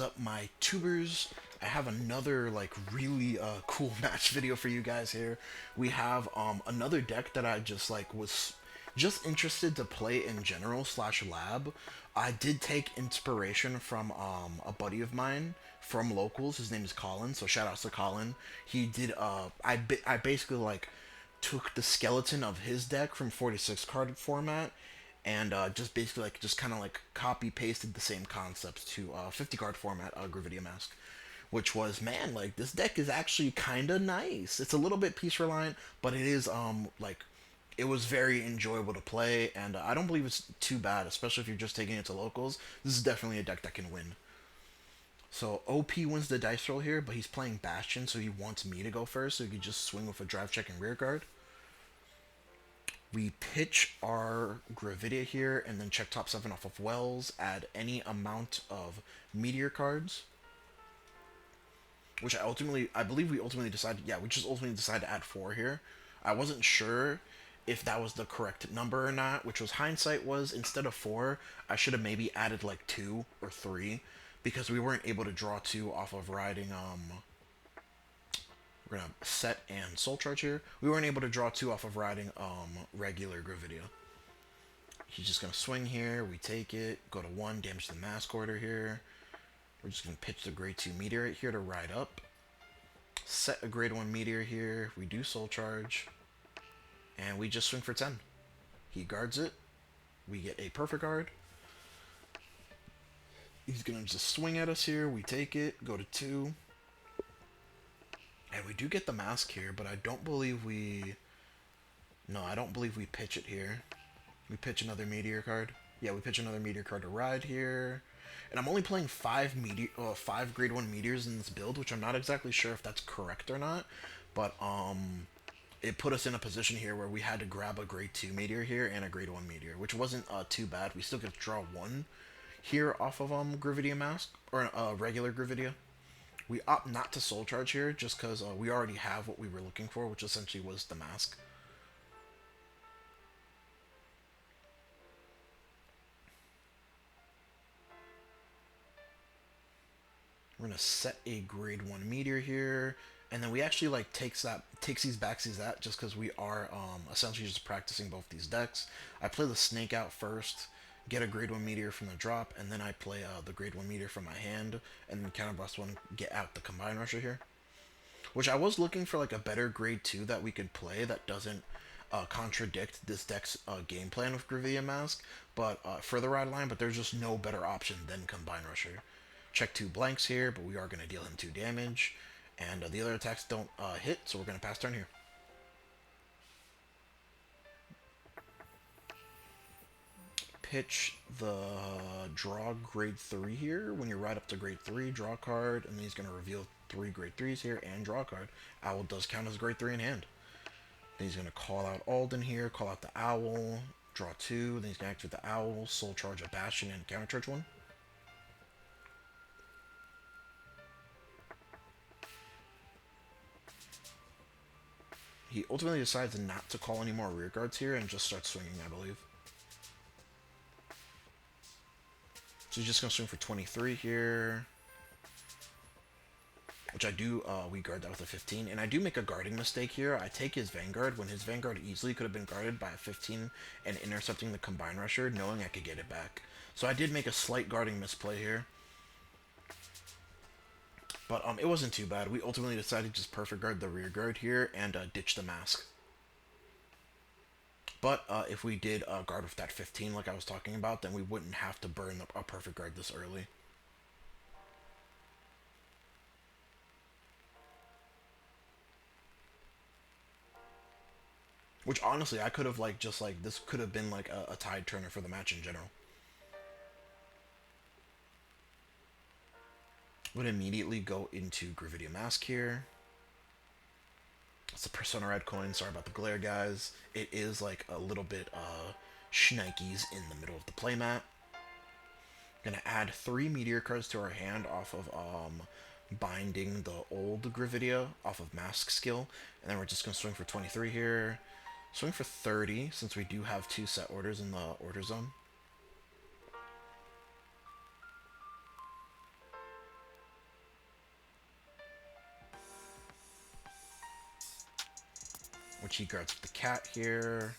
Up, my tubers? I have another like really cool match video for you guys here. We have another deck that I just like was just interested to play in general slash lab. I did take inspiration from a buddy of mine from locals. His name is Colin, so shout outs to Colin. He did I basically like took the skeleton of his deck from 46 card format and just basically like just kind of like copy pasted the same concepts to 50 card format Gravidia Mask, which was, man, like this deck is actually kind of nice. It's a little bit piece reliant, but it is like it was very enjoyable to play, and I don't believe it's too bad, especially if you're just taking it to locals. This is definitely a deck that can win. So OP wins the dice roll here, but he's playing Bastion, so he wants me to go first, so he could just swing with a drive check and rear guard. We pitch our Gravidia here, and then check top 7 off of Wells, add any amount of Meteor cards, which I believe we ultimately decided, yeah, we just ultimately decided to add 4 here. I wasn't sure if that was the correct number or not, which was hindsight was, instead of 4, I should have maybe added like 2 or 3, because we weren't able to draw 2 off of riding, we're gonna set and soul charge here. We weren't able to draw 2 off of riding regular Gravidia. He's just gonna swing here. We take it. Go to 1, damage the mask order here. We're just gonna pitch the grade 2 meteorite here to ride up. Set a grade 1 meteor here. We do soul charge, and we just swing for 10. He guards it. We get a perfect guard. He's gonna just swing at us here. We take it. Go to 2. And we do get the mask here, but I don't believe we... No, I don't believe we pitch it here. We pitch another meteor card. Yeah, we pitch another meteor card to ride here. And I'm only playing 5 grade 1 meteors in this build, which I'm not exactly sure if that's correct or not. But it put us in a position here where we had to grab a grade 2 meteor here and a grade 1 meteor, which wasn't too bad. We still get to draw 1 here off of Gravidia Mask, or regular Gravidia. We opt not to soul charge here just because we already have what we were looking for, which essentially was the mask. We're gonna set a grade 1 meteor here, and then we actually like takes these backsies that just because we are essentially just practicing both these decks. I play the snake out first, get a grade 1 meteor from the drop, and then I play the grade 1 meteor from my hand, and then counterblast 1, get out the combine rusher here. Which I was looking for like a better grade 2 that we could play that doesn't contradict this deck's game plan with Gravidia Mask, but for the ride line, but there's just no better option than Combine Rusher. Check 2 blanks here, but we are going to deal him 2 damage, and the other attacks don't hit, so we're going to pass turn here. Pitch the draw grade 3 here. When you ride up to grade 3, draw a card, and then he's going to reveal 3 grade 3s here and draw a card. Owl does count as grade 3 in hand. Then he's going to call out Alden here, call out the Owl, draw 2, then he's going to activate the Owl, soul charge a Bastion, and counter charge 1. He ultimately decides not to call any more rear guards here and just starts swinging, I believe. So he's just going to swing for 23 here. Which I do, we guard that with a 15. And I do make a guarding mistake here. I take his Vanguard when his Vanguard easily could have been guarded by a 15 and intercepting the Combine Rusher, knowing I could get it back. So I did make a slight guarding misplay here. But it wasn't too bad. We ultimately decided to just perfect guard the rear guard here and ditch the mask. But if we did guard with that 15 like I was talking about, then we wouldn't have to burn a perfect guard this early. Which honestly, I could have like just like this could have been like a tide turner for the match in general. Would immediately go into Gravidia Mask here. It's a Persona Red coin. Sorry about the glare, guys. It is like a little bit shnikes in the middle of the playmat. Gonna add 3 meteor cards to our hand off of binding the old Gravidia off of Mask skill, and then we're just gonna swing for 23 here. Swing for 30 since we do have 2 set orders in the order zone. which he guards with the cat here.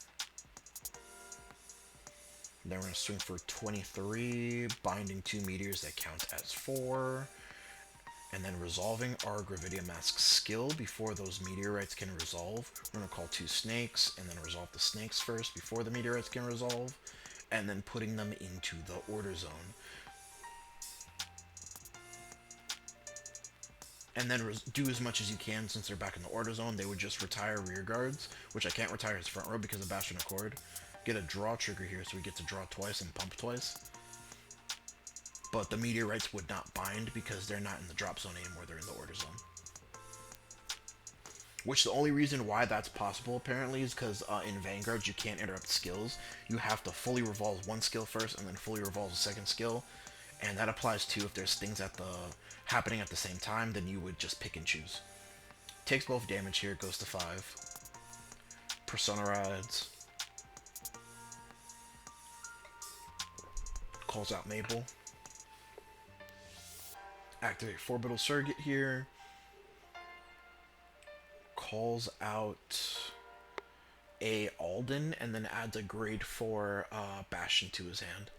Then we're going to swing for 23, binding 2 meteors that count as 4, and then resolving our Gravidia Mask skill before those meteorites can resolve. We're going to call 2 snakes, and then resolve the snakes first before the meteorites can resolve, and then putting them into the order zone. And then do as much as you can since they're back in the order zone. They would just retire rear guards, which I can't retire his front row because of Bastion Accord. Get a draw trigger here, so we get to draw twice and pump twice. But the meteorites would not bind because they're not in the drop zone anymore, they're in the order zone. Which the only reason why that's possible apparently is because in Vanguard you can't interrupt skills. You have to fully revolve one skill first and then fully revolve the second skill. And that applies too if there's things happening at the same time, then you would just pick and choose. Takes both damage here, goes to 5. Persona rides. Calls out Mabel. Activate Orbital Surrogate here. Calls out a Alden and then adds a grade 4 Bastion to his hand.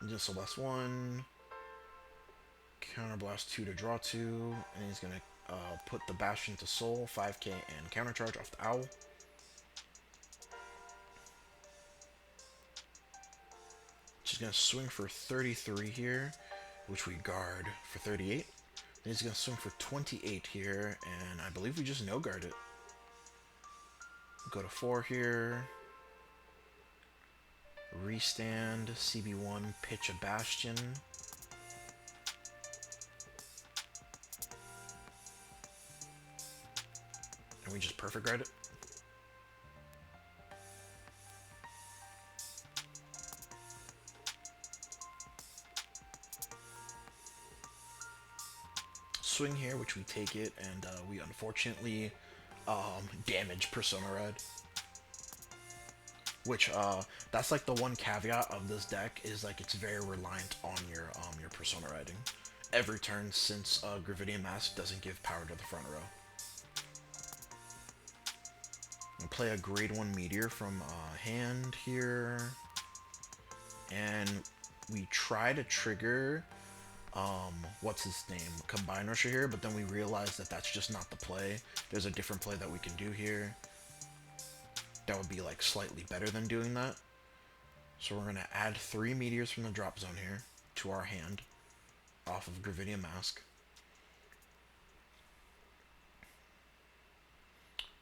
Just Celeste 1. Counterblast 2 to draw 2. And he's going to put the Bastion to Soul, 5k, and countercharge off the Owl. She's going to swing for 33 here, which we guard for 38. Then he's going to swing for 28 here, and I believe we just no-guard it. Go to 4 here. Restand, CB1, pitch a Bastion. And we just perfect guard it. Swing here, which we take it, and we unfortunately damage Persona Ride. Which that's like the one caveat of this deck is like it's very reliant on your Persona riding every turn since Gravidia Mask doesn't give power to the front row. We'll play a grade 1 meteor from hand here, and we try to trigger what's his name, Combine Rusher here, but then we realize that that's just not the play. There's a different play that we can do here that would be like slightly better than doing that. So we're going to add 3 meteors from the drop zone here to our hand off of Gravidia Mask.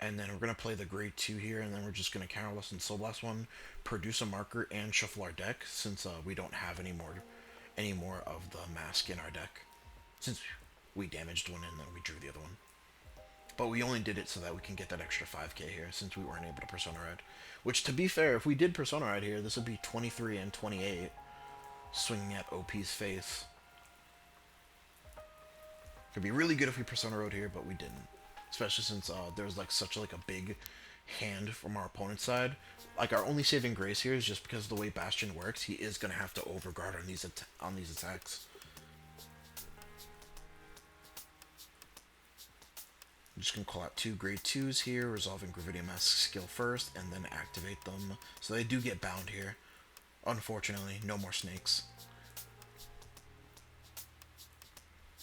And then we're going to play the grade 2 here, and then we're just going to counterblast and soul blast 1, produce a marker, and shuffle our deck since we don't have any more of the mask in our deck. Since we damaged one and then we drew the other one. But we only did it so that we can get that extra 5k here, since we weren't able to Persona Ride. Which, to be fair, if we did Persona Ride here, this would be 23 and 28. Swinging at OP's face. It'd be really good if we Persona Rode here, but we didn't. Especially since there's like such like a big hand from our opponent's side. Like, our only saving grace here is just because of the way Bastion works, he is going to have to overguard on these attacks. I'm just going to call out 2 grade 2s here, resolving Gravidia Mask skill first, and then activate them. So they do get bound here. Unfortunately, no more snakes.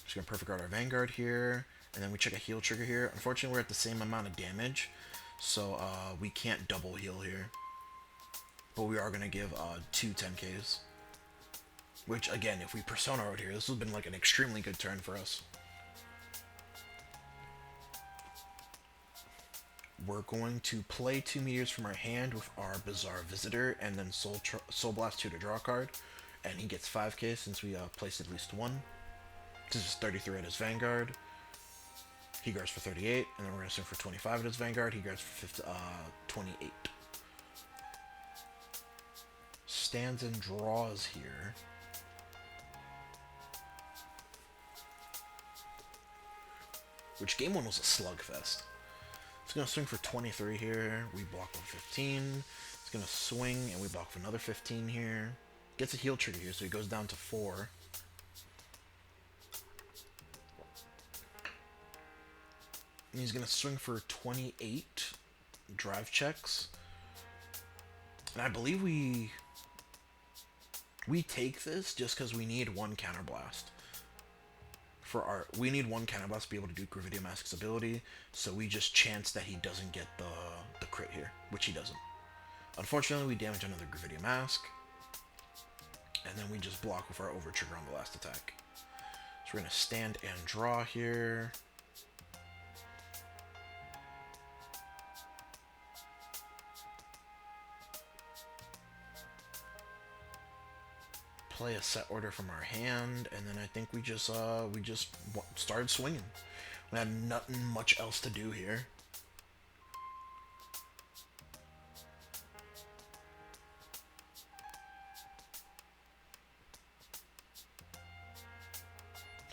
Just going to perfect guard our Vanguard here, and then we check a heal trigger here. Unfortunately, we're at the same amount of damage, so we can't double heal here. But we are going to give 2 10Ks. Which, again, if we Persona out here, this would have been like an extremely good turn for us. We're going to play 2 meteors from our hand with our Bizarre Visitor, and then Soul Blast 2 to draw a card. And he gets 5k since we placed at least 1. This is 33 at his Vanguard. He guards for 38, and then we're going to swing for 25 at his Vanguard. He guards for 28. Stands and draws here. Which game 1 was a slugfest. He's going to swing for 23 here. We block with 15. He's going to swing, and we block for another 15 here. Gets a heal trigger here, so he goes down to 4. And he's going to swing for 28 drive checks. And I believe we take this just because we need one counterblast. We need one counterblast to be able to do Gravidia Mask's ability, so we just chance that he doesn't get the crit here, which he doesn't. Unfortunately, we damage another Gravidia Mask, and then we just block with our over trigger on the last attack. So we're going to stand and draw here. Play a set order from our hand, and then I think we just started swinging. We had nothing much else to do here.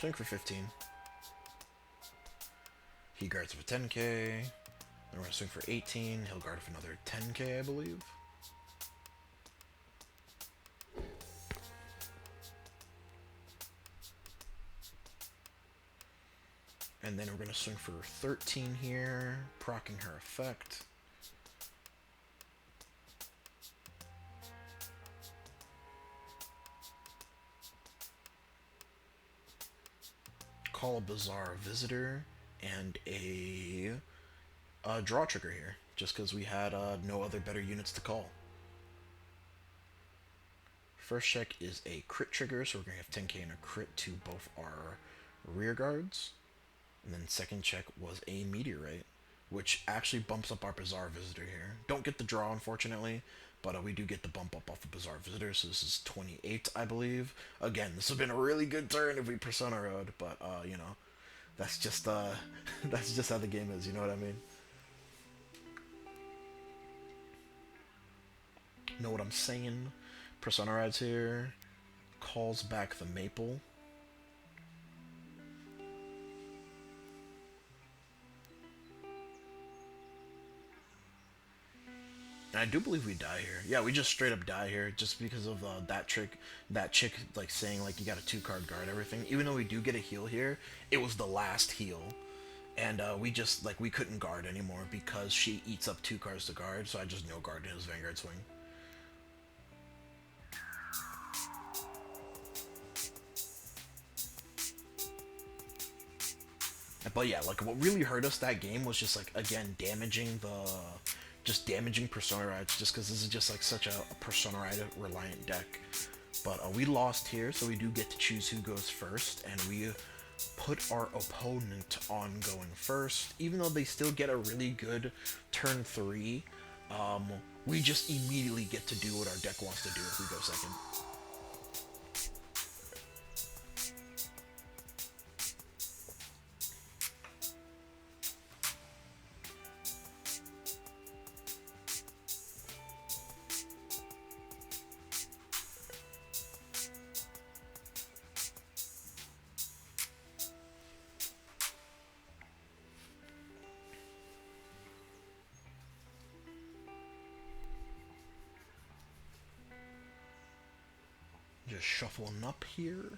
Swing for 15. He guards with 10k. Then we're gonna swing for 18. He'll guard with another 10k, I believe. And then we're going to swing for 13 here, proccing her effect. Call a Bizarre Visitor and a draw trigger here, just because we had no other better units to call. First check is a crit trigger, so we're going to have 10k and a crit to both our rear guards. And then second check was a Meteorite, which actually bumps up our Bizarre Visitor here. Don't get the draw, unfortunately, but we do get the bump up off of Bizarre Visitor, so this is 28, I believe. Again, this would have been a really good turn if we Persona Road, but, you know, that's just how the game is, you know what I mean? Know what I'm saying? Persona Rides here, calls back the Maple. And I do believe we die here. Yeah, we just straight up die here just because of that chick like saying like you got a 2-card guard everything. Even though we do get a heal here, it was the last heal. And we just like we couldn't guard anymore because she eats up 2 cards to guard, so I just no guard in his Vanguard swing. But yeah, like what really hurt us that game was just like again damaging Persona Rides, just because this is just like such a Persona Ride reliant deck. But we lost here, so we do get to choose who goes first, and we put our opponent on going first. Even though they still get a really good turn 3, we just immediately get to do what our deck wants to do if we go second. Just shuffling up here.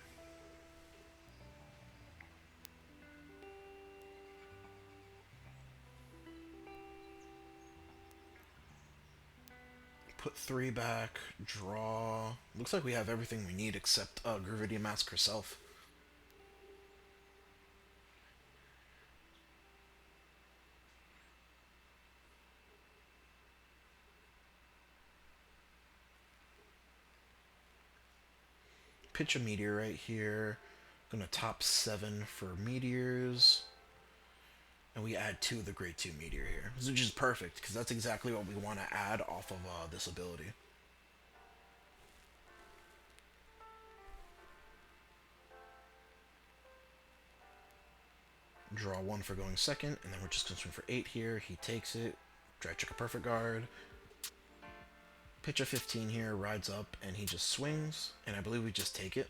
Put 3 back, draw. Looks like we have everything we need except Gravidia Mask herself. Pitch a meteor right here. Gonna top 7 for meteors. And we add 2 of the grade 2 meteor here, which is perfect, because that's exactly what we want to add off of this ability. Draw 1 for going second, and then we're just gonna swing for 8 here. He takes it. Drag check a perfect guard. Pitch a 15 here, rides up, and he just swings, and I believe we just take it.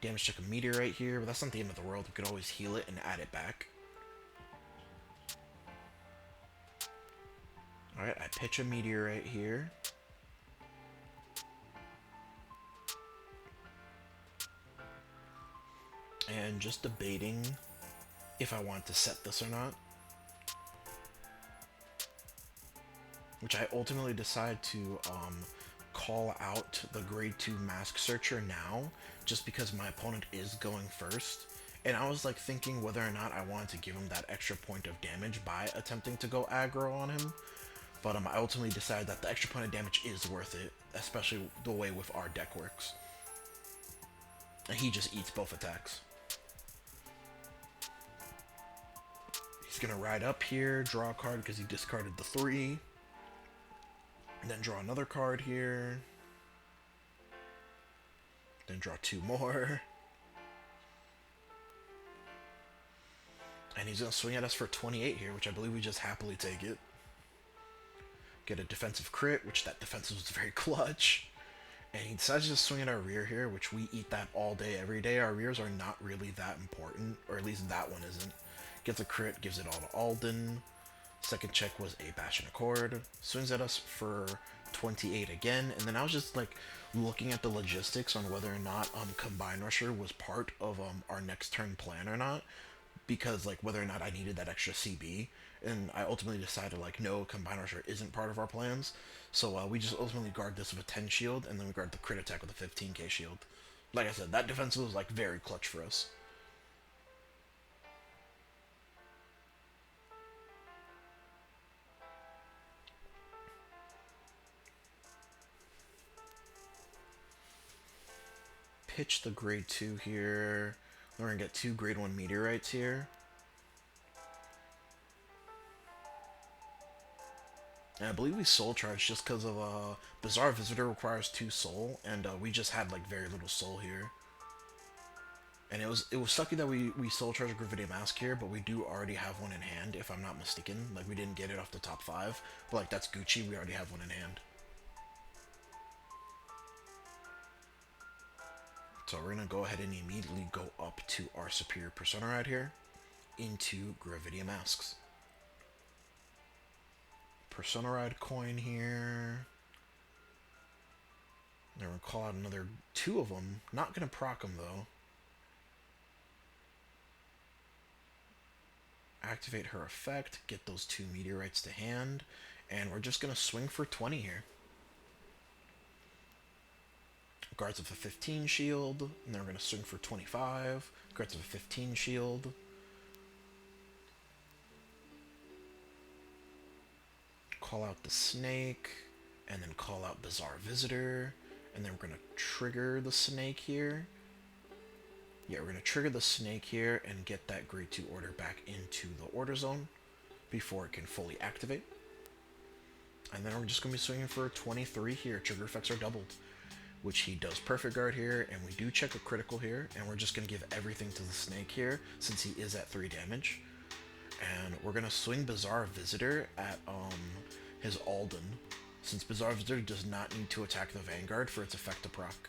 Damage check a meteorite here, but that's not the end of the world. We could always heal it and add it back. Alright, I pitch a meteorite here. And just debating if I want to set this or not. Which I ultimately decide to call out the grade 2 mask searcher now, just because my opponent is going first. And I was like thinking whether or not I wanted to give him that extra point of damage by attempting to go aggro on him. But I ultimately decided that the extra point of damage is worth it, especially the way with our deck works. And he just eats both attacks. He's gonna ride up here, draw a card because he discarded the 3. And then draw another card here. Then draw 2 more. And he's going to swing at us for 28 here, which I believe we just happily take it. Get a defensive crit, which that defensive was very clutch. And he decides to swing at our rear here, which we eat that all day, every day. Our rears are not really that important, or at least that one isn't. Gets a crit, gives it all to Alden. Second check was a Bastion Accord. Swings at us for 28 again. And then I was just like looking at the logistics on whether or not Combine Rusher was part of our next turn plan or not. Because like whether or not I needed that extra CB. And I ultimately decided like no, Combine Rusher isn't part of our plans. So we just ultimately guard this with a 10 shield. And then we guard the crit attack with a 15k shield. Like I said, that defense was like very clutch for us. Pitch the grade 2 here. We're gonna get 2 grade 1 meteorites here. And I believe we soul charged just because of Bizarre Visitor requires 2 soul, and we just had like very little soul here. And it was sucky that we soul charged Gravidia Mask here, but we do already have one in hand, if I'm not mistaken. Like we didn't get it off the top 5, but like that's Gucci, we already have one in hand. So we're going to go ahead and immediately go up to our Superior Persona right here into Gravidia Masks. Persona Ride coin here. Then we'll call out another 2 of them. Not going to proc them though. Activate her effect, get those 2 meteorites to hand, and we're just going to swing for 20 here. Guards with a 15 shield, and then we're going to swing for 25. Guards with a 15 shield. Call out the snake, and then call out Bizarre Visitor, and then we're going to trigger the snake here. Yeah, we're going to trigger the snake here and get that grade 2 order back into the order zone before it can fully activate. And then we're just going to be swinging for 23 here. Trigger effects are doubled, which he does perfect guard here, and we do check a critical here, and we're just going to give everything to the snake here since he is at 3 damage. And we're going to swing Bizarre Visitor at his Alden, since Bizarre Visitor does not need to attack the Vanguard for its effect to proc.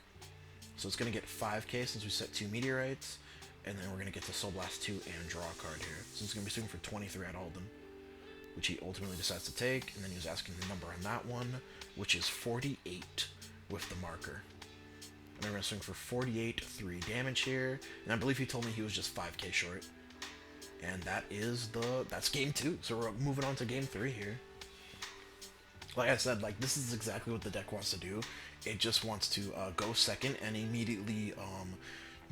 So it's going to get 5k since we set 2 meteorites, and then we're going to get to Soul Blast 2 and draw a card here. So it's going to be swinging for 23 at Alden, which he ultimately decides to take, and then he was asking the number on that one, which is 48. With the marker. And then we're going to swing for 48, 3 damage here. And I believe he told me he was just 5k short. And that's game 2. So we're moving on to game 3 here. Like I said, like this is exactly what the deck wants to do. It just wants to go second and immediately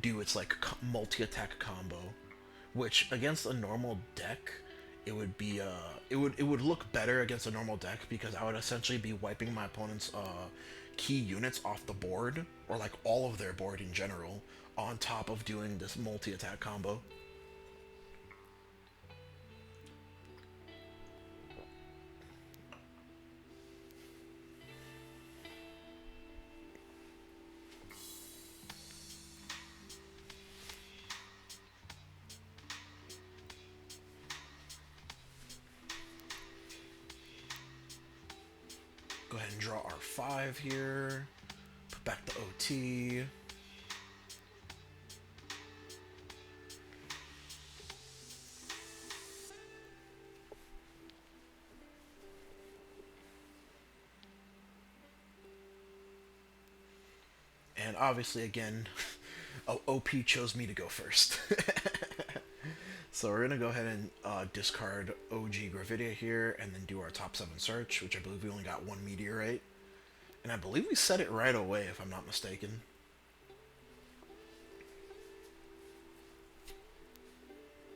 do its like multi-attack combo. Which against a normal deck, it would be it would look better against a normal deck because I would essentially be wiping my opponent's key units off the board, or like all of their board in general, on top of doing this multi-attack combo. Go ahead and draw our 5 here. Put back the OT. And obviously, again, OP chose me to go first. So we're gonna go ahead and discard OG Gravidia here, and then do our top 7 search, which I believe we only got 1 meteorite. And I believe we set it right away, if I'm not mistaken.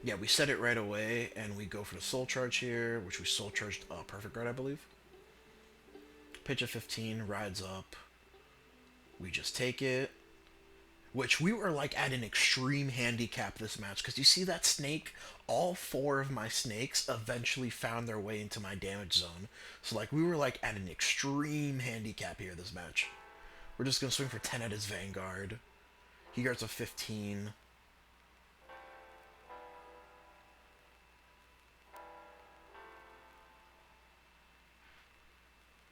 Yeah, we set it right away, and we go for the soul charge here, which we soul charged Perfect Guard, I believe. Pitch of 15, rides up. We just take it. Which we were like at an extreme handicap this match, because you see that snake? All 4 of my snakes eventually found their way into my damage zone. So like we were like at an extreme handicap here this match. We're just gonna swing for 10 at his Vanguard. He guards a 15.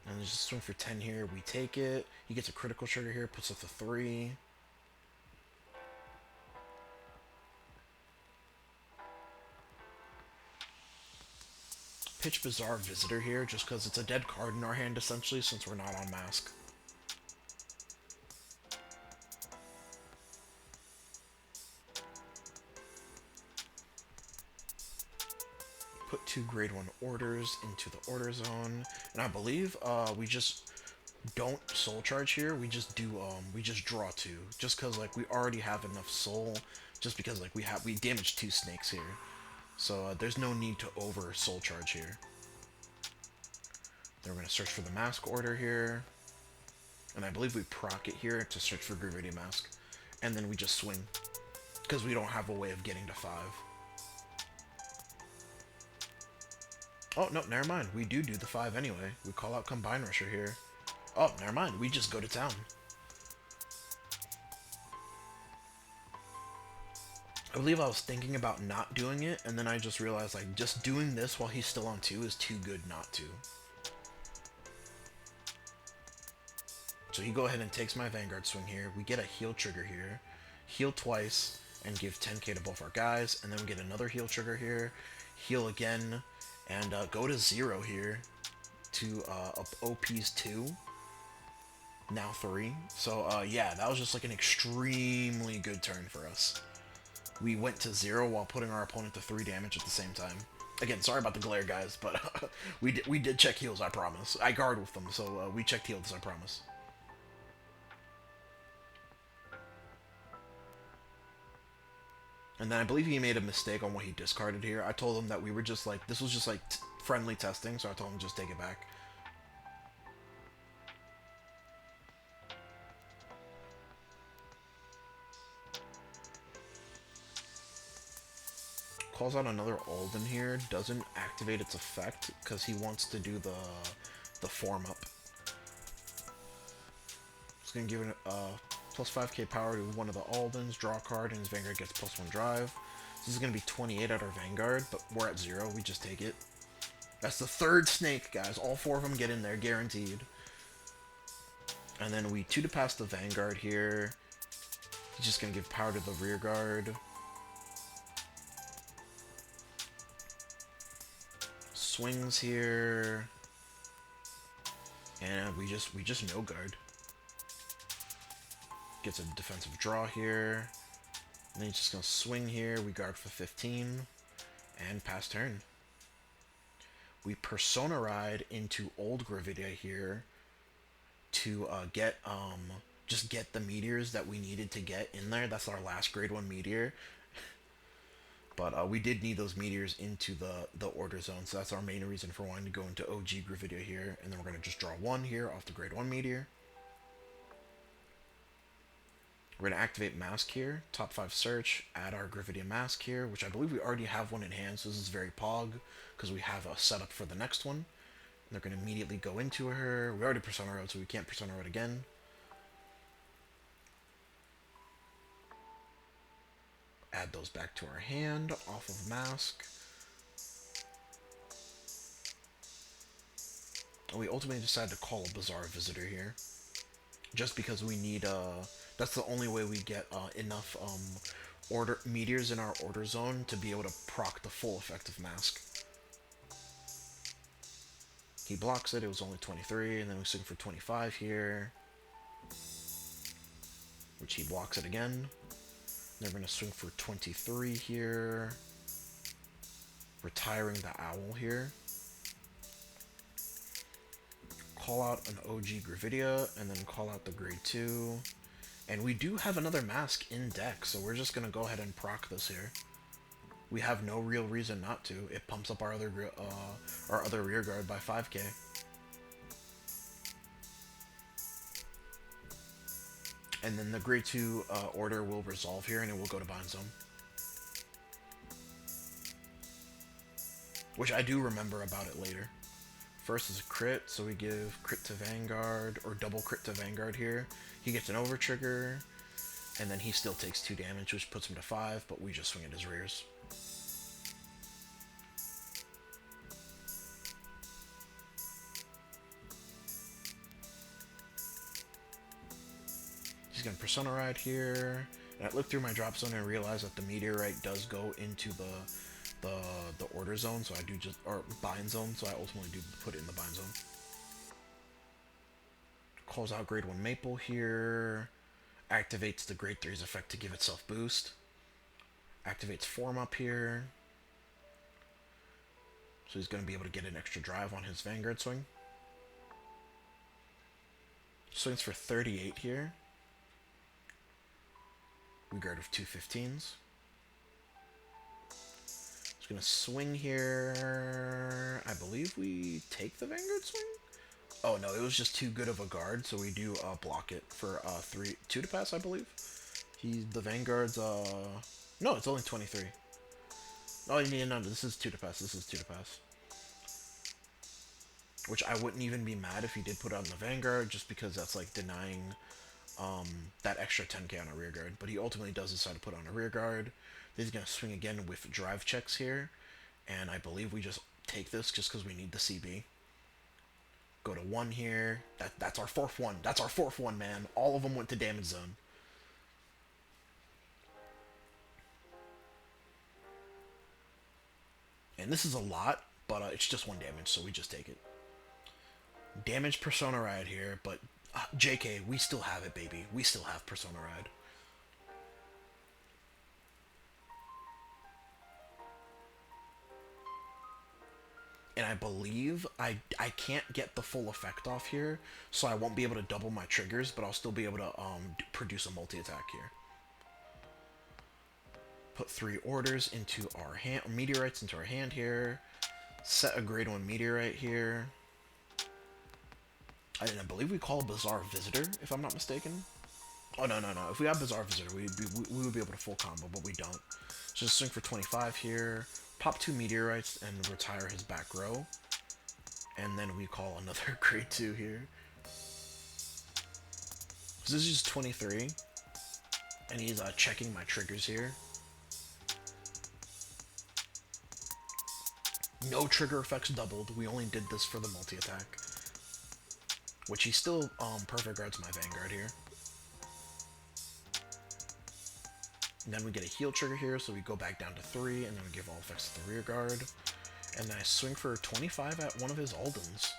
And just swing for 10 here. We take it. He gets a critical trigger here. Puts up the 3. Pitch Bizarre Visitor here, just because it's a dead card in our hand, essentially, since we're not on Mask. Put 2 grade 1 orders into the order zone. And I believe we just don't soul charge here. We just do we just draw 2, just because like we already have enough soul, just because like we damaged 2 snakes here, so there's no need to over soul charge here. Then we're gonna search for the mask order here, and I believe we proc it here to search for Gravidia Mask, and then we just swing because we don't have a way of getting to 5. Oh no, never mind. We do the 5 anyway. We call out Combine Rusher here. Oh, never mind. We just go to town. I believe I was thinking about not doing it, and then I just realized, like, just doing this while he's still on 2 is too good not to. So he go ahead and takes my Vanguard swing here. We get a heal trigger here. Heal twice, and give 10k to both our guys, and then we get another heal trigger here. Heal again, and go to 0 here to OP's 2. Now 3. So, yeah, that was just like an extremely good turn for us. We went to 0 while putting our opponent to 3 damage at the same time. Again, sorry about the glare, guys, but we did check heals, I promise. I guard with them, so we checked heals, I promise. And then I believe he made a mistake on what he discarded here. I told him that we were just like, this was just like friendly testing, so I told him just take it back. Calls out another Alden here, doesn't activate its effect because he wants to do the form up. Just gonna give it plus 5k power to one of the Aldens, draw a card, and his Vanguard gets plus 1 drive. This is gonna be 28 at our Vanguard, but we're at 0, we just take it. That's the 3rd snake, guys. All 4 of them get in there, guaranteed. And then we 2 to pass the Vanguard here. He's just gonna give power to the rear guard. Swings here, and we just no guard. Gets a defensive draw here, and then he's just gonna swing here. We guard for 15, and pass turn. We Persona Ride into old Gravidia here to just get the meteors that we needed to get in there. That's our last grade 1 meteor. But we did need those meteors into the order zone, so that's our main reason for wanting to go into OG Gravidia here. And then we're going to just draw 1 here off the grade 1 meteor. We're going to activate Mask here, top 5 search, add our Gravidia Mask here, which I believe we already have one in hand, so this is very pog, because we have a setup for the next one. And they're going to immediately go into her. We already Persona Road, so we can't Persona Road again. Add those back to our hand, off of Mask. And we ultimately decide to call a Bizarre Visitor here. Just because we need, that's the only way we get enough order meteors in our order zone to be able to proc the full effect of Mask. He blocks it, it was only 23, and then we swing for 25 here. Which he blocks it again. They're going to swing for 23 here. retiring the owl here. Call out an OG Gravidia, and then call out the grade 2. And we do have another mask in deck, so we're just going to go ahead and proc this here. We have no real reason not to. It pumps up our other rear guard by 5k. And then the grade 2 order will resolve here, and it will go to bind zone. Which I do remember about it later. First is a crit, so we give crit to Vanguard, or double crit to Vanguard here. He gets an over trigger, and then he still takes 2 damage, which puts him to 5, but we just swing at his rears. He's gonna Persona Ride here, and I looked through my drop zone and realized that the Meteorite does go into the order zone, so I do just, or bind zone, so I ultimately do put it in the bind zone. Calls out grade 1 Maple here, activates the grade 3's effect to give itself boost, activates Form Up here, so he's going to be able to get an extra drive on his Vanguard swing. Swings for 38 here. We guard with 2 15s. Just gonna swing here. I believe we take the Vanguard swing? Oh no, it was just too good of a guard, so we do block it for 2 to pass, I believe. The Vanguard's no, it's only 23. Oh yeah, no, this is 2 to pass. This is 2 to pass. Which I wouldn't even be mad if he did put on the Vanguard, just because that's like denying that extra 10k on a rear guard. But he ultimately does decide to put on a rear guard. He's going to swing again with drive checks here. And I believe we just take this just because we need the CB. Go to 1 here. That's our 4th one. That's our 4th one, man. All of them went to damage zone. And this is a lot, but it's just 1 damage, so we just take it. Damage Persona Ride here, but JK, we still have it, baby. We still have Persona Ride. And I believe I can't get the full effect off here, so I won't be able to double my triggers, but I'll still be able to produce a multi-attack here. Put 3 orders into our hand, meteorites into our hand here. Set a grade 1 meteorite here. And I believe we call Bizarre Visitor, if I'm not mistaken. Oh, no. If we have Bizarre Visitor, we would be able to full combo, but we don't. So just swing for 25 here. Pop 2 meteorites and retire his back row. And then we call another grade 2 here. So this is just 23. And he's checking my triggers here. No trigger effects doubled. We only did this for the multi-attack. Which he still perfect guards my Vanguard here. And then we get a heal trigger here, so we go back down to 3, and then we give all effects to the rear guard. And then I swing for 25 at one of his Aldens,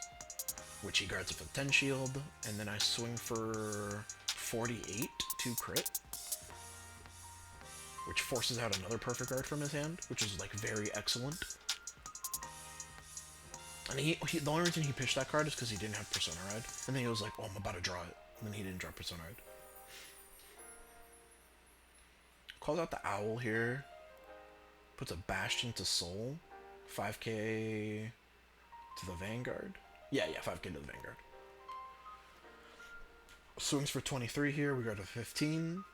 which he guards with a 10 shield. And then I swing for 48 to crit, which forces out another perfect guard from his hand, which is like very excellent. And the only reason he pitched that card is because he didn't have Persona Ride. And then he was like, oh, I'm about to draw it. And then he didn't draw Persona Ride. Calls out the Owl here. Puts a Bastion to Soul. 5k to the Vanguard. Yeah, 5k to the Vanguard. Swings for 23 here. We go to 15.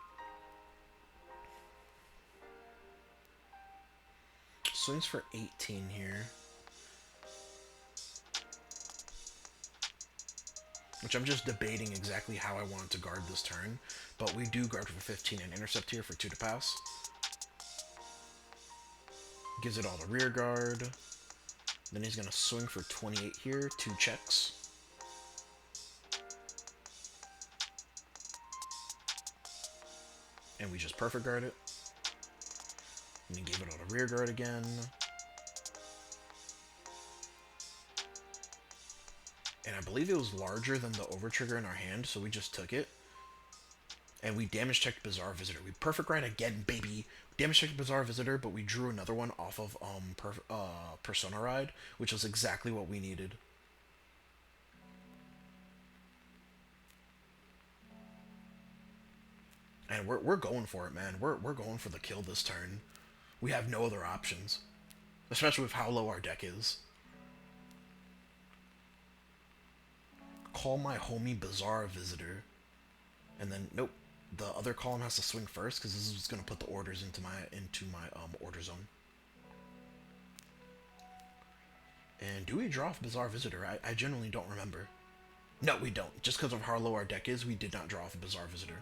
Swings for 18 here. Which I'm just debating exactly how I want to guard this turn. But we do guard for 15 and intercept here for 2 to pass. Gives it all the rear guard. Then he's going to swing for 28 here. 2 checks. And we just perfect guard it. And he gave it all the rear guard again. And I believe it was larger than the over trigger in our hand, so we just took it. And we damage checked Bizarre Visitor. We perfect right again, baby. Damage checked Bizarre Visitor, but we drew another one off of Persona Ride, which was exactly what we needed. And we're going for it, man. We're going for the kill this turn. We have no other options, especially with how low our deck is. Call my homie Bizarre Visitor, and then nope. The other column has to swing first because this is gonna put the orders into my order zone. And do we draw off Bizarre Visitor? I generally don't remember. No, we don't. Just because of how low our deck is, we did not draw off a Bizarre Visitor.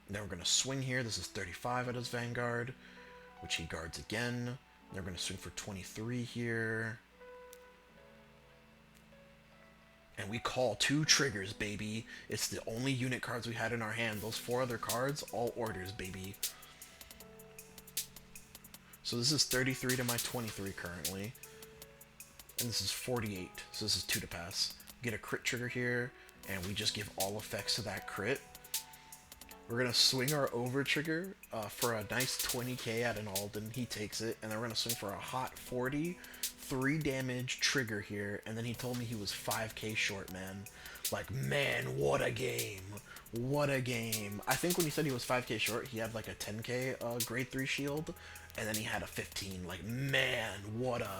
And then we're going to swing here. This is 35 at his Vanguard, which he guards again. Then we're going to swing for 23 here. And we call 2 triggers, baby. It's the only unit cards we had in our hand. Those 4 other cards, all orders, baby. So this is 33 to my 23 currently. And this is 48. So this is 2 to pass. Get a crit trigger here, and we just give all effects to that crit. We're going to swing our over trigger for a nice 20k at an Alden. He takes it, and then we're going to swing for a hot 40, 3 damage trigger here, and then he told me he was 5k short, man. Like, man, what a game. What a game. I think when he said he was 5k short, he had like a 10k grade 3 shield, and then he had a 15. Like, man, what a...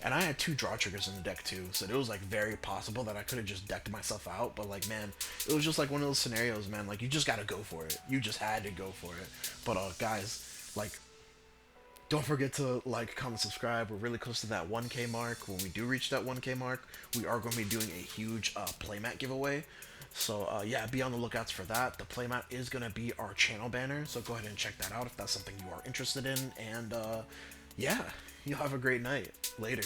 And I had 2 draw triggers in the deck too, so it was like very possible that I could have just decked myself out, but like, man, it was just like one of those scenarios, man, like, you just gotta go for it. You just had to go for it. But guys, like, don't forget to like, comment, subscribe. We're really close to that 1k mark. When we do reach that 1k mark, we are going to be doing a huge playmat giveaway. So yeah, be on the lookouts for that. The playmat is going to be our channel banner, so go ahead and check that out if that's something you are interested in. And yeah, you'll have a great night. Later.